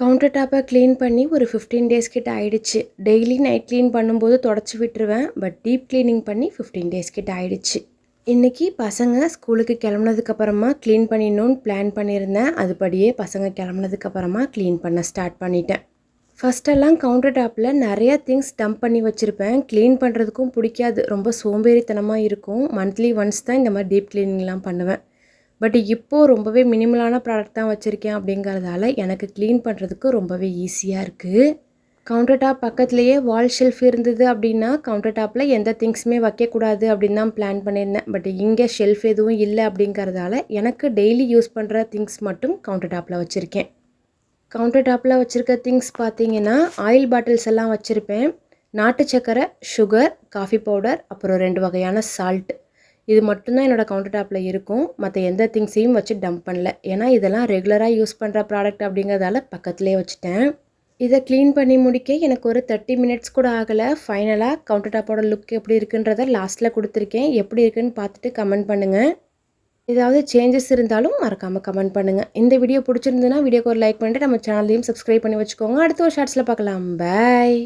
Counter டாப்பை clean பண்ணி ஒரு 15 days கிட்ட ஆயிடுச்சு. டெய்லி நைட் க்ளீன் பண்ணும்போது தொடச்சி விட்டுருவேன். பட் டீப் க்ளீனிங் பண்ணி 15 டேஸ் கிட்ட ஆயிடுச்சு. இன்றைக்கி பசங்க ஸ்கூலுக்கு கிளம்புனதுக்கப்புறமா க்ளீன் பண்ணிடணும்னு பிளான் பண்ணியிருந்தேன். அதுபடியே பசங்க கிளம்புனதுக்கப்புறமா க்ளீன் பண்ண ஸ்டார்ட் பண்ணிட்டேன். ஃபஸ்ட்டெல்லாம் கவுண்டர் டாப்பில் நிறையா திங்ஸ் டம்ப் பண்ணி வச்சுருப்பேன். க்ளீன் பண்ணுறதுக்கும் பிடிக்காது, ரொம்ப சோம்பேறித்தனமாக இருக்கும். மந்த்லி ஒன்ஸ் தான் இந்த மாதிரி டீப் க்ளீனிங்லாம் பண்ணுவேன். பட் இப்போது ரொம்பவே மினிமலான ப்ராடக்ட் தான் வச்சுருக்கேன். அப்படிங்கிறதால எனக்கு க்ளீன் பண்ணுறதுக்கு ரொம்பவே ஈஸியாக இருக்குது. கவுண்டர் டாப் பக்கத்துலேயே வால் ஷெல்ஃப் இருந்தது அப்படின்னா கவுண்டர் டாப்பில் எந்த திங்ஸுமே வைக்கக்கூடாது அப்படின்னு தான் பிளான் பண்ணியிருந்தேன். பட் இங்கே ஷெல்ஃப் எதுவும் இல்லை அப்படிங்கிறதால எனக்கு டெய்லி யூஸ் பண்ணுற திங்ஸ் மட்டும் கவுண்டர் டாப்பில் வச்சுருக்கேன். கவுண்டர் டாப்பில் வச்சுருக்க திங்ஸ் பார்த்தீங்கன்னா ஆயில் பாட்டில்ஸ் எல்லாம் வச்சுருப்பேன். நாட்டு சக்கரை, சுகர், காஃபி பவுடர், அப்புறம் 2 வகையான சால்ட். இது மட்டும்தான் என்னோடய கவுண்டர் டாப்பில் இருக்கும். மற்ற எந்த திங்ஸையும் வச்சு டம்ப் பண்ணல. ஏன்னா இதெல்லாம் ரெகுலராக யூஸ் பண்ணுற ப்ராடக்ட் அப்படிங்கிறதால பக்கத்துலேயே வச்சுட்டேன். இதை க்ளீன் பண்ணி முடிக்க எனக்கு ஒரு 30 மினிட்ஸ் கூட ஆகலை. ஃபைனலாக கவுண்டர் டாப்போட லுக் எப்படி இருக்குன்றதை லாஸ்ட்டில் கொடுத்துருக்கேன். எப்படி இருக்குன்னு பார்த்துட்டு கமெண்ட் பண்ணுங்கள். ஏதாவது சேஞ்சஸ் இருந்தாலும் மறக்காமல் கமெண்ட் பண்ணுங்கள். இந்த வீடியோ பிடிச்சிருந்ததுன்னா வீடியோக்கு ஒரு லைக் பண்ணிட்டு நம்ம சேனலையும் சப்ஸ்கிரைப் பண்ணி வச்சுக்கோங்க. அடுத்த ஒரு ஷார்ட்ஸில் பார்க்கலாம். பாய்.